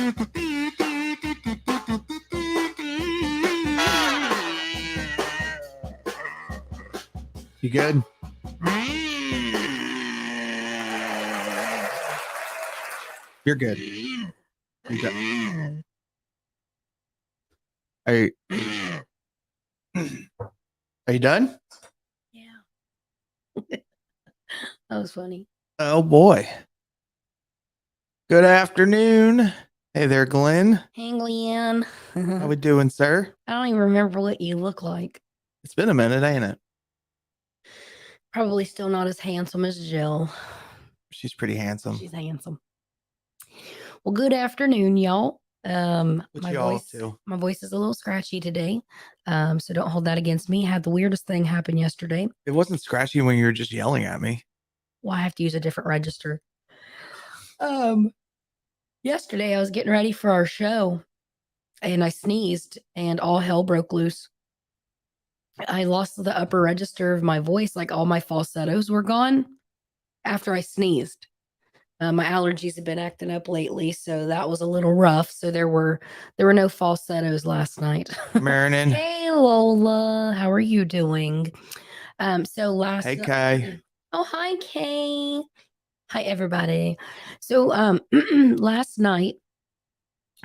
You good? You're good. You good. Are you done? Yeah. That was funny. Oh boy. Good afternoon. Hey there, Glenn. Hey, Glenn. How we doing, sir? I don't even remember what you look like. It's been a minute, ain't it? Probably still not as handsome as Jill. She's pretty handsome. She's handsome. Well, good afternoon, y'all. What My y'all up voice, to? my voice is a little scratchy today. So don't hold that against me. Had the weirdest thing happen yesterday. It wasn't scratchy when you were just yelling at me. Well, I have to use a different register. Yesterday I was getting ready for our show and I sneezed and all hell broke loose. I lost the upper register of my voice, like all my falsettos were gone after I sneezed. My allergies have been acting up lately, so that was a little rough. So there were no falsettos last night. Marinan. Hey Lola, how are you doing? Hey Kay. Oh, hi Kay. Hi everybody. So last night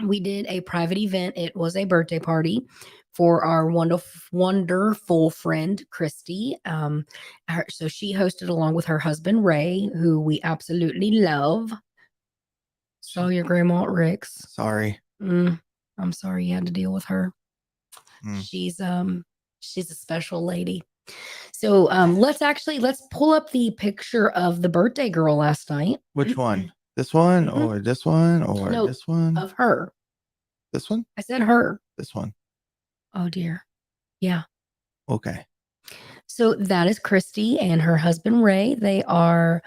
we did a private event. It was a birthday party for our wonderful friend Christy. So she hosted along with her husband Ray, who we absolutely love. Saw your grandma at Rick's. Sorry. I'm sorry you had to deal with her. She's a special lady. So let's pull up the picture of the birthday girl last night. Which one? This one or this one or No, this one? of her. This one? I said her. This one. Oh dear. Yeah. Okay. So that is Christy and her husband Ray. They are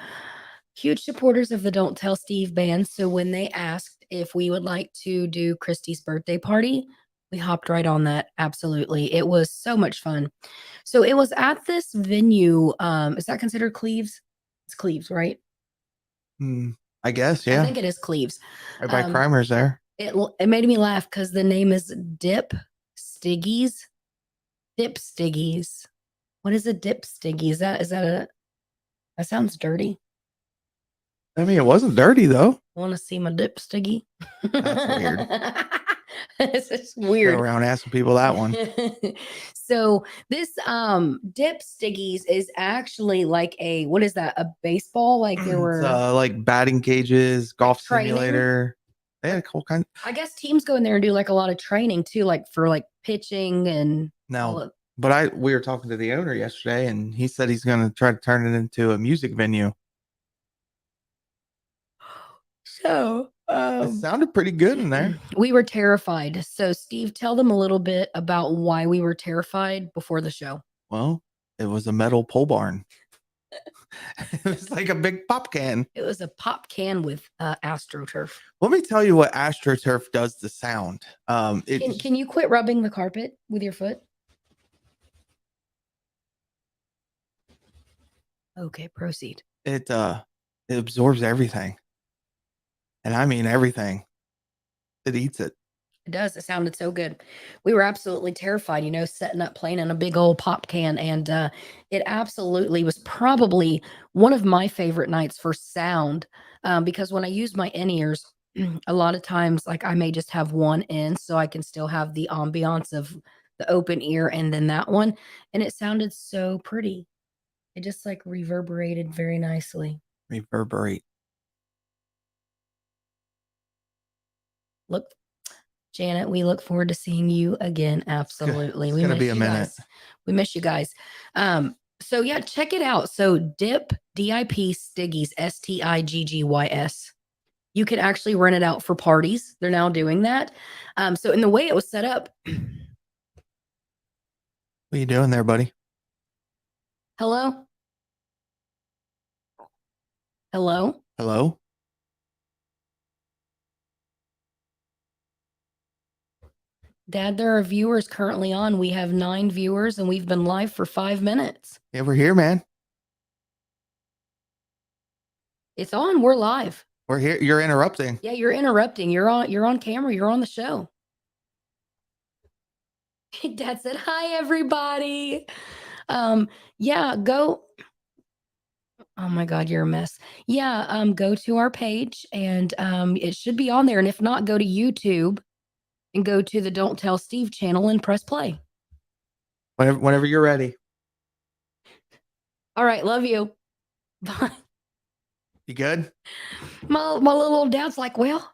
huge supporters of the Don't Tell Steve band. So when they asked if we would like to do Christy's birthday party, we hopped right on that. Absolutely. It was so much fun. So it was at this venue. Is that considered Cleves? It's Cleves, right? I guess, yeah. I think it is Cleves. Right by Crimer's there. It made me laugh because the name is Dip Stiggies. Dip Stiggies. What is a dip stiggy? That sounds dirty. I mean, it wasn't dirty though. Want to see my dip stiggy? That's weird. It's just weird. Go around asking people that one. So this dip stiggies is actually like what is that? A baseball? Like there were like batting cages, golf training? simulator. They had a whole kind. I guess teams go in there and do like a lot of training too, like for like pitching and no. But we were talking to the owner yesterday, and he said he's going to try to turn it into a music venue. So it sounded pretty good in there. We were terrified. So Steve, tell them a little bit about why we were terrified before the show. Well, it was a metal pole barn. It was like a big pop can. It was a pop can with AstroTurf. Let me tell you what AstroTurf does to sound. Can you quit rubbing the carpet with your foot? Okay, proceed. It absorbs everything. And I mean everything. It eats it. It does. It sounded so good. We were absolutely terrified, setting up playing in a big old pop can. And it absolutely was probably one of my favorite nights for sound because when I use my in-ears, a lot of times, like I may just have one in so I can still have the ambiance of the open ear and then that one. And it sounded so pretty. It just like reverberated very nicely. Reverberate. Look, Janet, we look forward to seeing you again. Absolutely. It's going to be a minute. We miss you guys. So yeah, check it out. So Dip, D-I-P, Stiggies, S-T-I-G-G-Y-S. You can actually rent it out for parties. They're now doing that. So in the way it was set up. What are you doing there, buddy? Hello? Hello? Hello? Dad, there are viewers currently on. We have 9 viewers and we've been live for 5 minutes. Yeah, we're here, man. It's on. We're live. We're here. You're interrupting. Yeah, you're interrupting. You're on camera. You're on the show. Dad said, "Hi, everybody." Yeah, go. Oh my God, you're a mess. Yeah, go to our page and it should be on there. And if not, go to YouTube and go to the Don't Tell Steve channel and press play. Whenever you're ready. All right, love you. Bye. You good? My little old dad's like, well,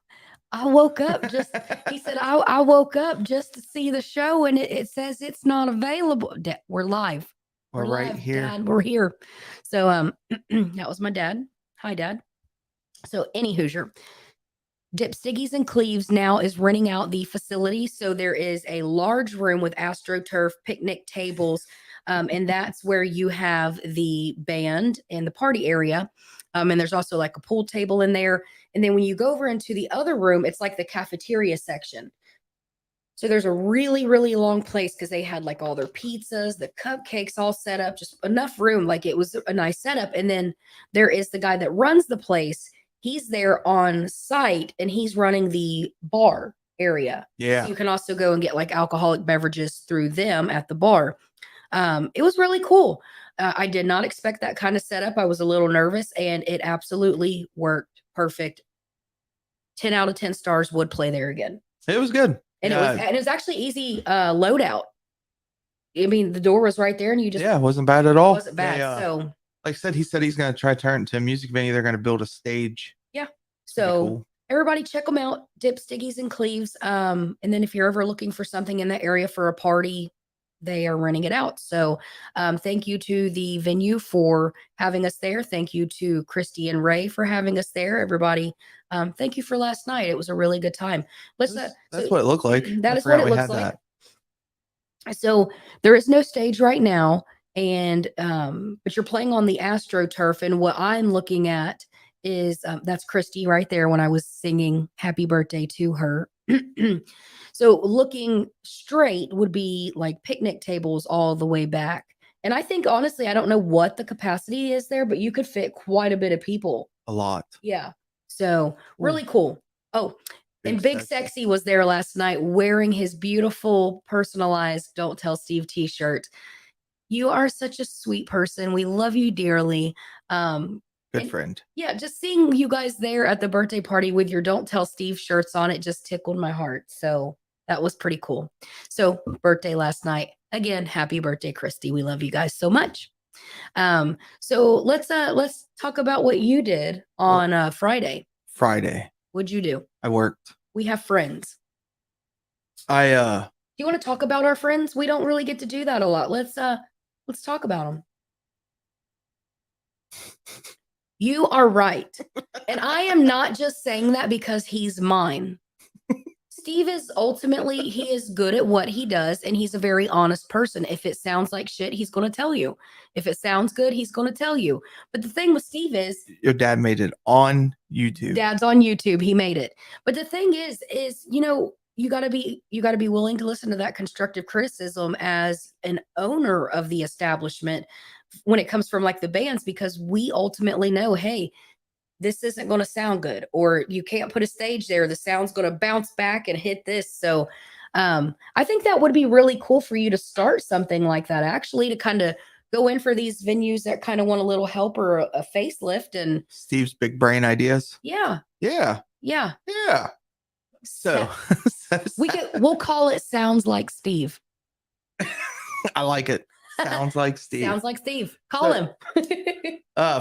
I woke up just, he said, I woke up just to see the show and it says it's not available. We're live. We're right here. Dad. We're here. So that was my dad. Hi, Dad. So any Hoosier. Dip Stiggies and Cleves now is renting out the facility. So there is a large room with AstroTurf, picnic tables, and that's where you have the band and the party area. And there's also like a pool table in there. And then when you go over into the other room, it's like the cafeteria section. So there's a really, really long place because they had like all their pizzas, the cupcakes all set up, just enough room. Like it was a nice setup. And then there is the guy that runs the place. He's there on site and he's running the bar area. Yeah. So you can also go and get like alcoholic beverages through them at the bar. It was really cool. I did not expect that kind of setup. I was a little nervous and it absolutely worked perfect. 10 out of 10 stars, would play there again. It was good. And it was actually easy loadout. I mean, the door was right there and you just. Yeah, it wasn't bad at all. It wasn't bad. So like I said, he said he's going to try to turn it into a music venue. They're going to build a stage. Yeah. So everybody check them out. Dip Stiggies and Cleves. And then if you're ever looking for something in the area for a party, they are renting it out. So thank you to the venue for having us there. Thank you to Christy and Ray for having us there. Everybody, thank you for last night. It was a really good time. That's what it looked like. That is what it looks like. So there is no stage right now. And but you're playing on the AstroTurf. And what I'm looking at is that's Christy right there when I was singing happy birthday to her. So looking straight would be like picnic tables all the way back. And I think, honestly, I don't know what the capacity is there, but you could fit quite a bit of people. A lot. Yeah. So really cool. Oh, and Big Sexy was there last night wearing his beautiful personalized Don't Tell Steve t-shirt. You are such a sweet person. We love you dearly. Good friend. Yeah, just seeing you guys there at the birthday party with your Don't Tell Steve shirts on, it just tickled my heart. So that was pretty cool. So birthday last night. Again, happy birthday, Christy. We love you guys so much. So let's talk about what you did on Friday. What'd you do? I worked. We have friends. Do you want to talk about our friends? We don't really get to do that a lot. Let's talk about them. You are right. And I am not just saying that because he's mine. Steve is ultimately, he is good at what he does, and he's a very honest person. If it sounds like shit, he's going to tell you. If it sounds good, he's going to tell you. But the thing with Steve is, your dad made it on YouTube. Dad's on YouTube. He made it. But the thing is, you know, you got to be willing to listen to that constructive criticism as an owner of the establishment when it comes from like the bands, because we ultimately know, hey, this isn't going to sound good, or you can't put a stage there. The sound's going to bounce back and hit this. So I think that would be really cool for you to start something like that, actually, to kind of go in for these venues that kind of want a little help or a facelift. And Steve's big brain ideas. Yeah. So we'll call it Sounds Like Steve. I like it. Sounds like Steve. Sounds like Steve. Call him.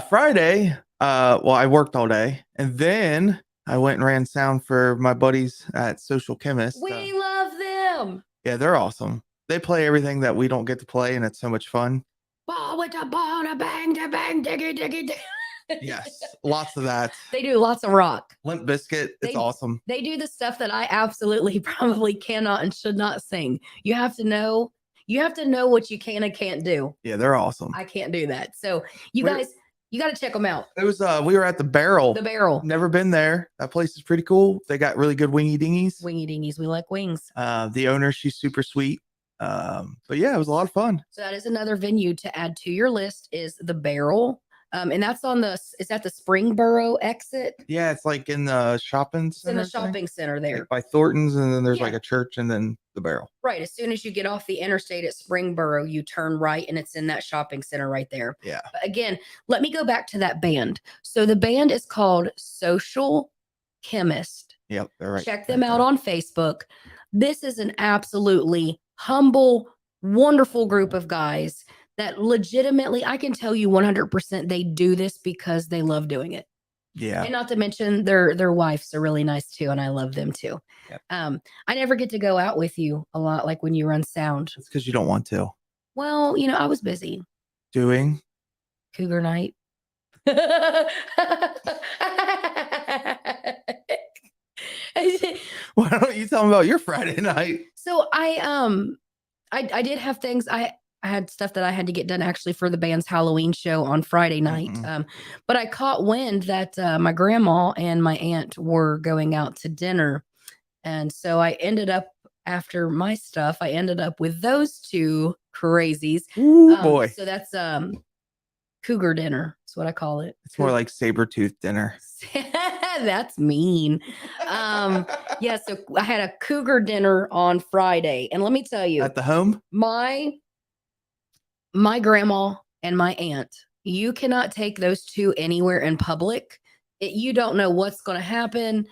Friday, well, I worked all day, and then I went and ran sound for my buddies at Social Chemist. We love them. Yeah, they're awesome. They play everything that we don't get to play, and it's so much fun. Ball with a ball, to bang, diggy, diggy. Yes, lots of that. They do lots of rock. Limp Bizkit, it's awesome. They do the stuff that I absolutely probably cannot and should not sing. You have to know what you can and can't do. Yeah, they're awesome. I can't do that. So you guys, you got to check them out. It was we were at the Barrel. The Barrel. Never been there. That place is pretty cool. They got really good wingy dingies. Wingy dingies. We like wings. The owner, she's super sweet. But yeah, it was a lot of fun. So that is another venue to add to your list, is the Barrel. And that's on is that the Springboro exit? Yeah, it's like in the shopping It's in the center thing, shopping center there. like by Thornton's, and then there's Yeah. like a church, and then the Barrel. Right. As soon as you get off the interstate at Springboro, you turn right and it's in that shopping center right there. Yeah. But again, let me go back to that band. So the band is called Social Chemist. Yep, they're right. Check them out on Facebook. This is an absolutely humble, wonderful group of guys that legitimately, I can tell you 100% they do this because they love doing it. Yeah. And not to mention their wives are really nice too, and I love them too. Yep. I never get to go out with you a lot, like when you run sound. It's because you don't want to. Well, I was busy. Doing? Cougar night. Why don't you tell them about your Friday night? So I did have things. I had stuff that I had to get done actually for the band's Halloween show on Friday night. But I caught wind that my grandma and my aunt were going out to dinner. And so I ended up, after my stuff, I ended up with those two crazies. Ooh, boy. So that's cougar dinner. That's what I call it. It's more like saber-tooth dinner. That's mean. Yeah, so I had a cougar dinner on Friday. And let me tell you. At the home? My grandma and my aunt, you cannot take those two anywhere in public. You don't know what's going to happen.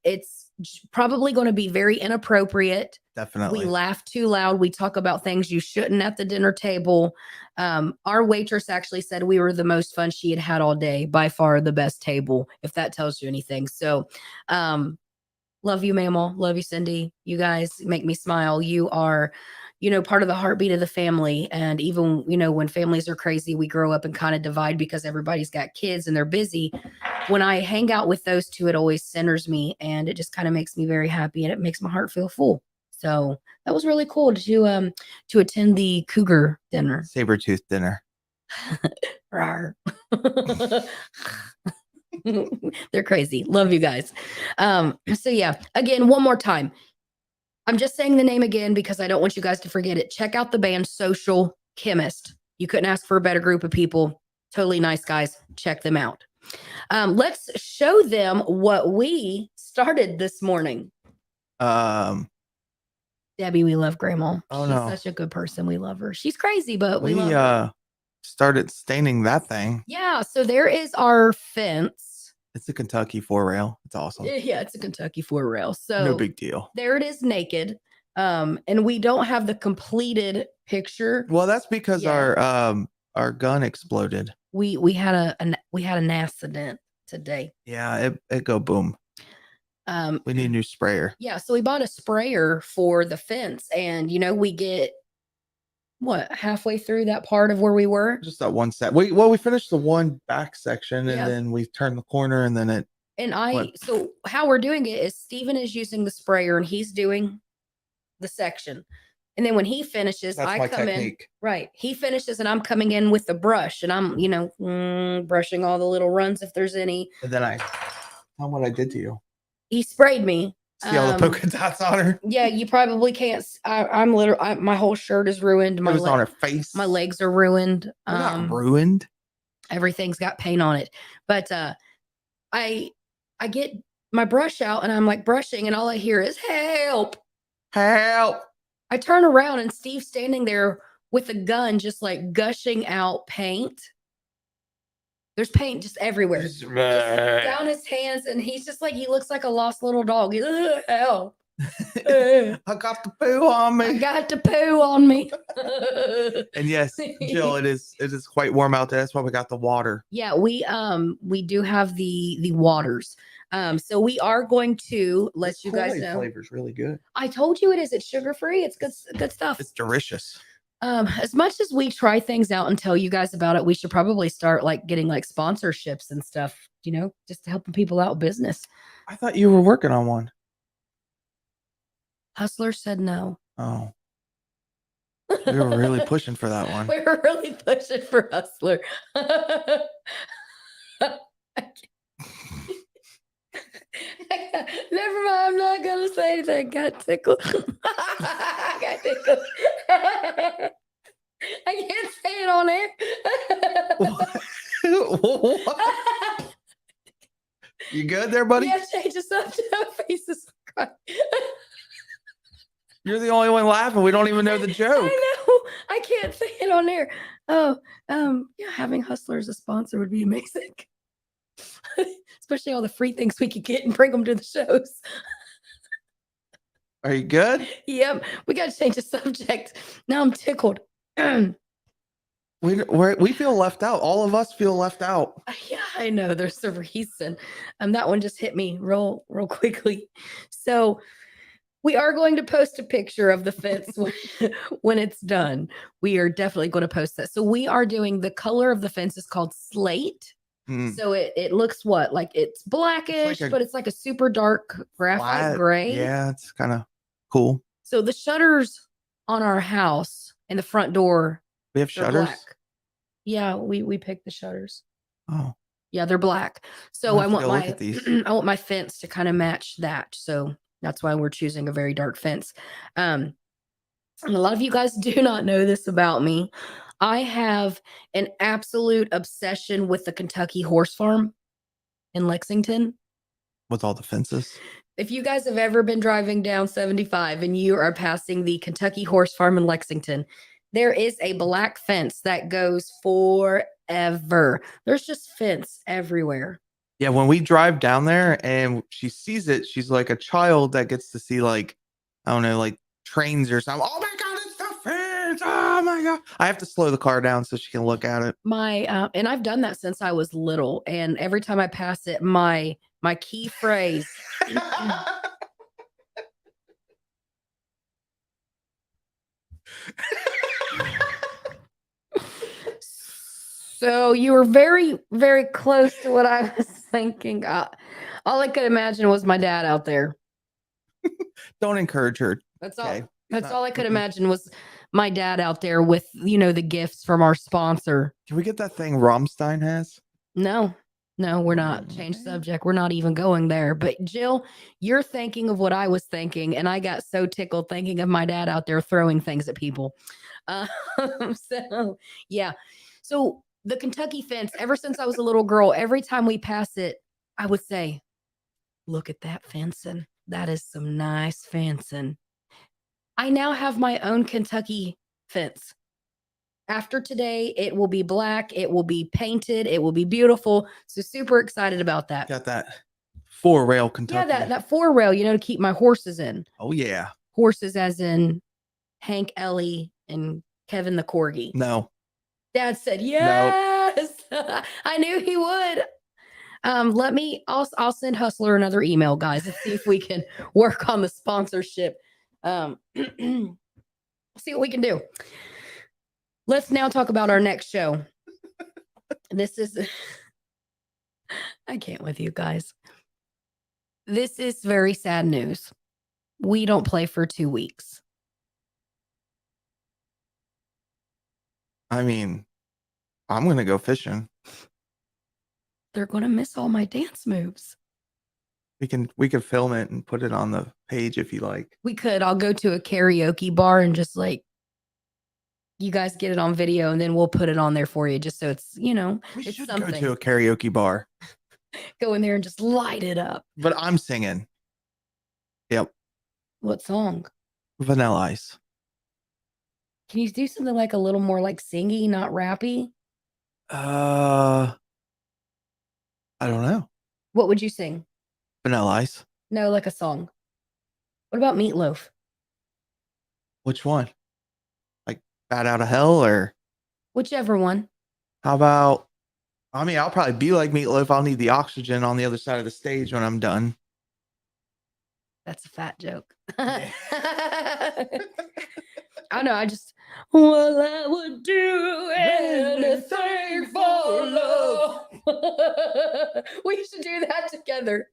It's probably going to be very inappropriate. Definitely. We laugh too loud. We talk about things you shouldn't at the dinner table. Our waitress actually said we were the most fun she had had all day. By far the best table, if that tells you anything. So, love you, Mammal. Love you, Cindy. You guys make me smile. You are, part of the heartbeat of the family. And even, when families are crazy, we grow up and kind of divide because everybody's got kids and they're busy. When I hang out with those two, it always centers me and it just kind of makes me very happy and it makes my heart feel full. So that was really cool to attend the cougar dinner. Saber-tooth dinner. They're crazy. Love you guys. So yeah, again, one more time. I'm just saying the name again because I don't want you guys to forget it. Check out the band Social Chemist. You couldn't ask for a better group of people. Totally nice guys. Check them out. Let's show them what we started this morning. Debbie, we love Grandma. She's such a good person. We love her. She's crazy, but we love her. Started staining that thing. Yeah, so there is our fence. It's a Kentucky 4-rail. It's awesome. Yeah, it's a Kentucky 4-rail. So no big deal. There it is naked. And we don't have the completed picture. Well, that's because our gun exploded. We had an accident today. Yeah, it go boom. We need a new sprayer. Yeah, so we bought a sprayer for the fence, and we get halfway through that part of where we were. Just that one set. We finished the one back section, and then we turned the corner, and then it. And so how we're doing it is Steven is using the sprayer, and he's doing the section. And then when he finishes, I come in. Right. He finishes and I'm coming in with the brush and I'm, brushing all the little runs if there's any. And then I tell him what I did to you. He sprayed me. See all the polka dots on her? Yeah, you probably can't. I'm literally, my whole shirt is ruined. It was on her face. My legs are ruined. Not ruined. Everything's got paint on it. But I get my brush out and I'm like brushing and all I hear is help. Help. I turn around and Steve's standing there with a gun, just like gushing out paint. There's paint just everywhere. Just down his hands. And he's just like, he looks like a lost little dog. He's help. I got the poo on me. I got the poo on me. And yes, Jill, it is quite warm out there. That's why we got the water. Yeah, we do have the waters. So we are going to let you guys know. Flavor's really good. I told you it is. It's sugar-free. It's good stuff. It's delicious. As much as we try things out and tell you guys about it, we should probably start getting sponsorships and stuff, just helping people out with business. I thought you were working on one. Hustler said no. Oh. We were really pushing for that one. We were really pushing for Hustler. Never mind. I'm not gonna say anything. Got tickled. I got tickled. I can't say it on air. What? You good there, buddy? Yeah, change the subject. Faces. You're the only one laughing. We don't even know the joke. I know. I can't say it on air. Oh, yeah, having Hustler as a sponsor would be amazing. Especially all the free things we could get and bring them to the shows. Are you good? Yep, we got to change the subject. Now I'm tickled. We feel left out. All of us feel left out. Yeah, I know. There's a reason. That one just hit me real quickly. So we are going to post a picture of the fence when it's done. We are definitely going to post that. So we are doing the color of the fence is called slate. So it looks what? Like it's blackish, but it's like a super dark graphite gray. Yeah, it's kind of cool. So the shutters on our house and the front door, we have shutters. Black. Yeah, we picked the shutters. Oh. Yeah, they're black. So I want my I want my fence to kind of match that. So that's why we're choosing a very dark fence. And a lot of you guys do not know this about me. I have an absolute obsession with the Kentucky horse farm in Lexington. With all the fences? If you guys have ever been driving down 75 and you are passing the Kentucky horse farm in Lexington, there is a black fence that goes forever. There's just fence everywhere. Yeah, when we drive down there and she sees it, she's like a child that gets to see, like, I don't know, like trains or something. Oh my God, it's the fence. Oh my God. I have to slow the car down so she can look at it. And I've done that since I was little. And every time I pass it, my key phrase. So you were very, very close to what I was thinking. All I could imagine was my dad out there. Don't encourage her. That's all. Okay. That's all I could imagine was my dad out there with, the gifts from our sponsor. Can we get that thing Rammstein has? No, we're not. Change subject. We're not even going there. But Jill, you're thinking of what I was thinking. And I got so tickled thinking of my dad out there throwing things at people. So, yeah. So the Kentucky fence, ever since I was a little girl, every time we pass it, I would say, look at that fencing. That is some nice fencing. I now have my own Kentucky fence. After today, it will be black. It will be painted. It will be beautiful. So super excited about that. Got that 4-rail Kentucky. Yeah, that 4-rail, to keep my horses in. Oh, yeah. Horses as in Hank, Ellie, and Kevin the Corgi. No. Dad said, yes. Nope. I knew he would. I'll send Hustler another email, guys, and see if we can work on the sponsorship. See what we can do. Let's now talk about our next show. I can't with you guys. This is very sad news. We don't play for 2 weeks. I mean, I'm going to go fishing. They're going to miss all my dance moves. We can film it and put it on the page if you like. We could. I'll go to a karaoke bar and just you guys get it on video and then we'll put it on there for you just so it's, we it's should something. go to a karaoke bar. Go in there and just light it up. But I'm singing. Yep. What song? Vanilla Ice. Can you do something like a little more like singy, not rappy? I don't know. What would you sing? Vanilla Ice. No, like a song. What about Meatloaf? Which one? Like Bat Out of Hell or? Whichever one. How about, I'll probably be like Meatloaf. I'll need the oxygen on the other side of the stage when I'm done. That's a fat joke. I know. I would do anything for love. We should do that together.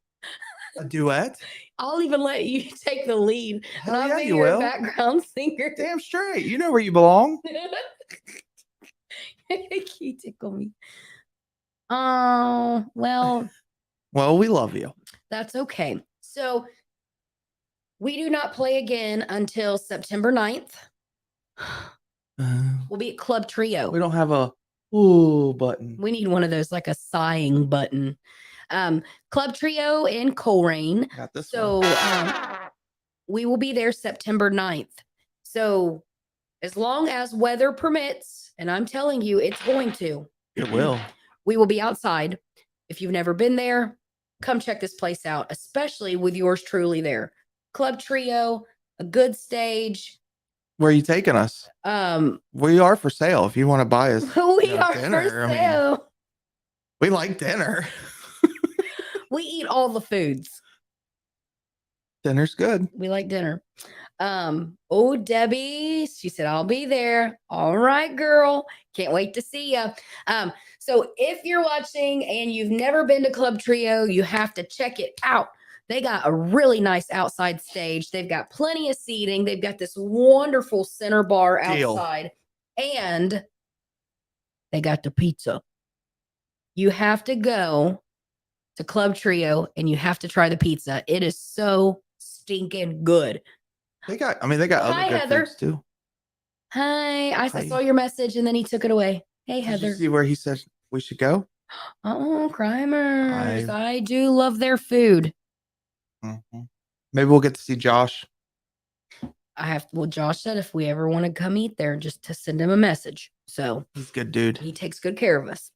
A duet? I'll even let you take the lead. Hell and I'll yeah, be you your will. background singer. Damn straight. You know where you belong. You tickle me. Oh, well. Well, we love you. That's okay. So we do not play again until September 9th. We'll be at Club Trio. We don't have a Ooh, button. We need one of those, like a sighing button. Club Trio in Coleraine. Got this So one. we will be there September 9th. So as long as weather permits, and I'm telling you, it's going to. It will. We will be outside. If you've never been there, come check this place out, especially with yours truly there. Club Trio, a good stage. Where are you taking us? We are for sale. If you want to buy us, we are dinner, for sale. We like dinner. We eat all the foods. Dinner's good. We like dinner. Oh, Debbie, she said, I'll be there. All right, girl. Can't wait to see you. So if you're watching and you've never been to Club Trio, you have to check it out. They got a really nice outside stage. They've got plenty of seating. They've got this wonderful center bar outside. And they got the pizza. You have to go to Club Trio and you have to try the pizza. It is so stinking good. They got other good Heather. foods too. Hi. I saw your message and then he took it away. Hey, Did Heather. you see where he said we should go? Oh, Crimers. I do love their food. Mm-hmm. Maybe we'll get to see Josh. Josh said if we ever want to come eat there, just to send him a message. So he's a good dude. He takes good care of us.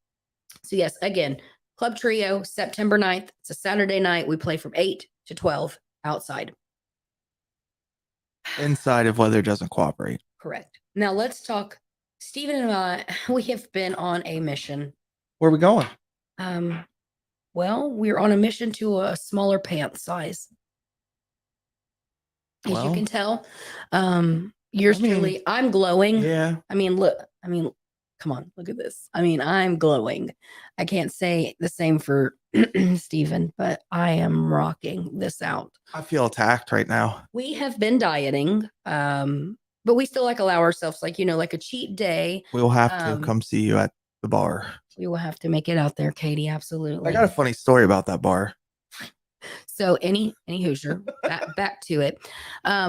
So yes, again, Club Trio, September 9th. It's a Saturday night. We play from 8 to 12 outside. Inside if weather doesn't cooperate. Correct. Now let's talk. Stephen and I, we have been on a mission. Where are we going? Well, we're on a mission to a smaller pant size. As you can tell, truly, I'm glowing. Yeah. Come on, look at this. I'm glowing. I can't say the same for Stephen, but I am rocking this out. I feel attacked right now. We have been dieting, but we still allow ourselves like a cheat day. We'll have to come see you at the bar. We will have to make it out there, Katie. Absolutely. I got a funny story about that bar. So any Hoosier, back to it.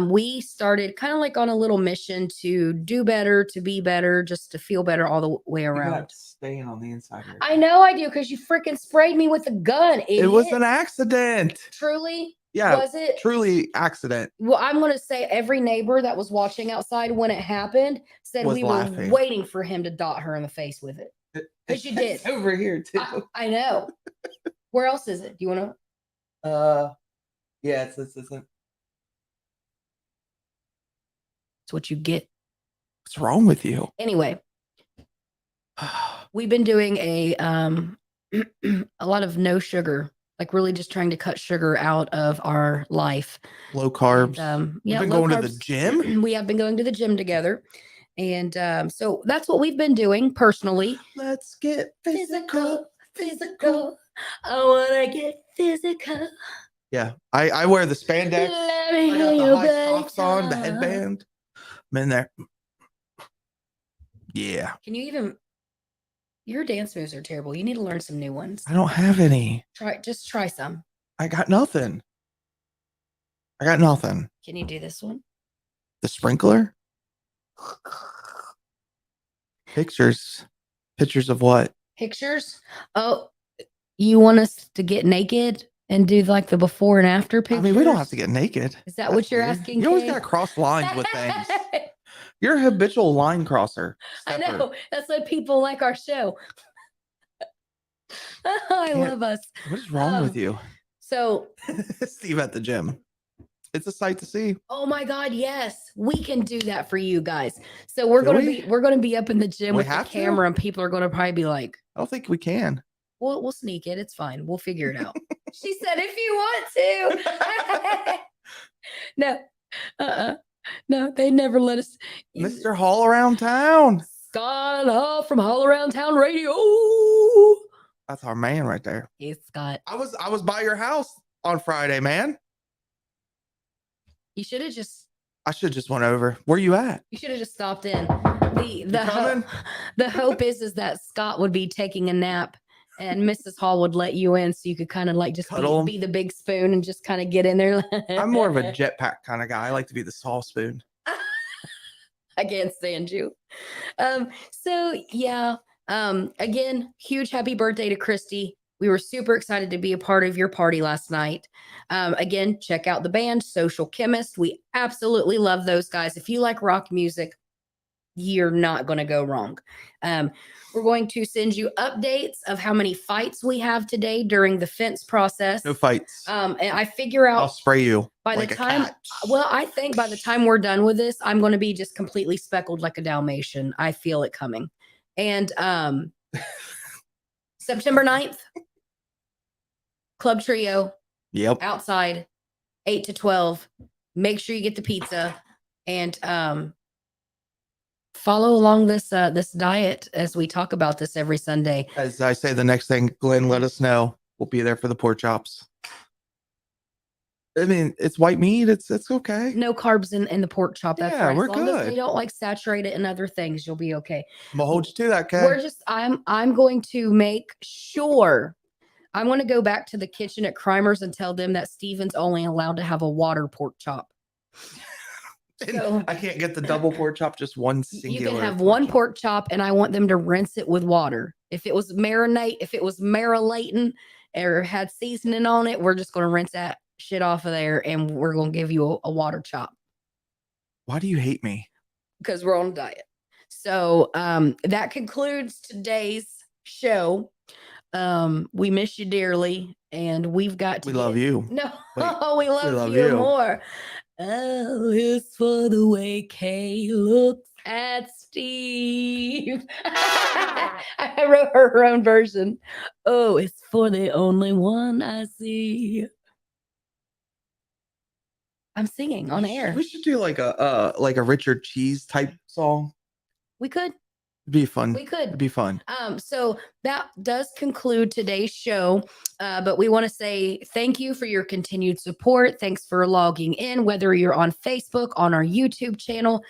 We started kind of on a little mission to do better, to be better, just to feel better all the way around. You got staying on the inside here. I know I do, because you freaking sprayed me with a gun. Idiot. It was an accident. Truly? Yeah. Was it? Truly accident. Well, I'm going to say every neighbor that was watching outside when it happened said we were waiting for him to dot her in the face with it. Because you did. It's over here too. I know. Where else is it? Do you want to? Yeah, it's this isn't. It's what you get. What's wrong with you? Anyway, we've been doing a lot of no sugar, really just trying to cut sugar out of our life. Low carbs. And, yeah, we've been going to the gym. We have been going to the gym together. And so that's what we've been doing personally. Let's get physical. I want to get physical. Yeah, I wear the spandex. Let me I got hear the high your socks on, the headband. I'm in there. Yeah. Can you even? Your dance moves are terrible. You need to learn some new ones. I don't have any. Just try some. I got nothing. Can you do this one? The sprinkler? Pictures of what? Pictures? Oh, you want us to get naked and do the before and after pictures? We don't have to get naked. Is that what you're asking? You always got to cross lines with things. You're a habitual line crosser. Stepper. I know. That's why people like our show. I love us. What is wrong with you? So Steve at the gym. It's a sight to see. Oh my God, yes. We can do that for you guys. So we're gonna be up in the gym with the camera, and people are gonna probably be like, I don't think we can. We'll sneak it. It's fine. We'll figure it out. She said, if you want to. No. No, they never let us. Mr. Hall Around Town. Scott Hall from Hall Around Town Radio. That's our man right there. Hey, Scott. I was by your house on Friday, man. You should have just. I should have just went over. Where you at? You should have just stopped in. The hope is that Scott would be taking a nap and Mrs. Hall would let you in so you could kind of just be the big spoon and just kind of get in there. I'm more of a jetpack kind of guy. I like to be the small spoon. I can't stand you. So yeah, Again, huge happy birthday to Christy. We were super excited to be a part of your party last night. Again, check out the band Social Chemist. We absolutely love those guys. If you like rock music, you're not going to go wrong. We're going to send you updates of how many fights we have today during the fence process. No fights. And I figure I'll out spray you by like the a time, cat. well, I think by the time we're done with this, I'm going to be just completely speckled like a Dalmatian. I feel it coming. And September 9th, Club Trio, Yep. outside, 8 to 12. Make sure you get the pizza and follow along this this diet as we talk about this every Sunday. As I say the next thing, Glenn, let us know. We'll be there for the pork chops. I mean, it's white meat. It's okay. No carbs in the pork chop. That's Yeah, right. we're As long as they good. don't like saturate it in other things, you'll be okay. I'm gonna hold you to that, Kay. We're just I'm going to make sure I'm going to go back to the kitchen at Crimer's and tell them that Steven's only allowed to have a water pork chop. So I can't get the double pork chop, just one singular. You can have one pork chop, and I want them to rinse it with water. If it was marinating or had seasoning on it, we're just going to rinse that shit off of there, and we're going to give you a water chop. Why do you hate me? Because we're on a diet. So that concludes today's show. We miss you dearly, and we've got to love you. No, Wait, we love you more. Oh, it's for the way Kay looks at Steve. I wrote her own version. Oh, it's for the only one I see. I'm singing on air. We should do like a Richard Cheese type song. We could. It'd be fun. We could. It'd be fun. So that does conclude today's show. But we want to say thank you for your continued support. Thanks for logging in, whether you're on Facebook, on our YouTube channel.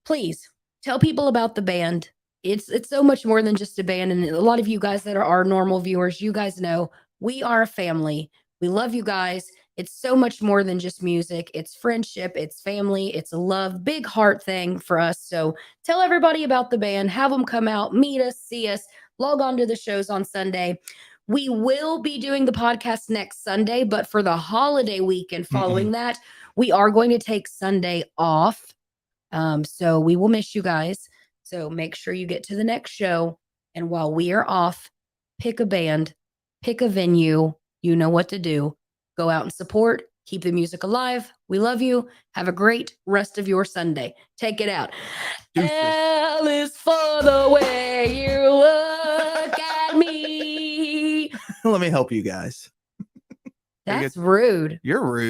Please tell people about the band. It's so much more than just a band. And a lot of you guys that are our normal viewers, you guys know we are a family. We love you guys. It's so much more than just music. It's friendship. It's family. It's a love, big heart thing for us. So tell everybody about the band. Have them come out, meet us, see us, log on to the shows on Sunday. We will be doing the podcast next Sunday, but for the holiday weekend following that, we are going to take Sunday off. So we will miss you guys. So make sure you get to the next show. And while we are off, pick a band, pick a venue. You know what to do. Go out and support. Keep the music alive. We love you. Have a great rest of your Sunday. Take it out. L is for the way you look at me. Let me help you guys. That's rude. You're rude.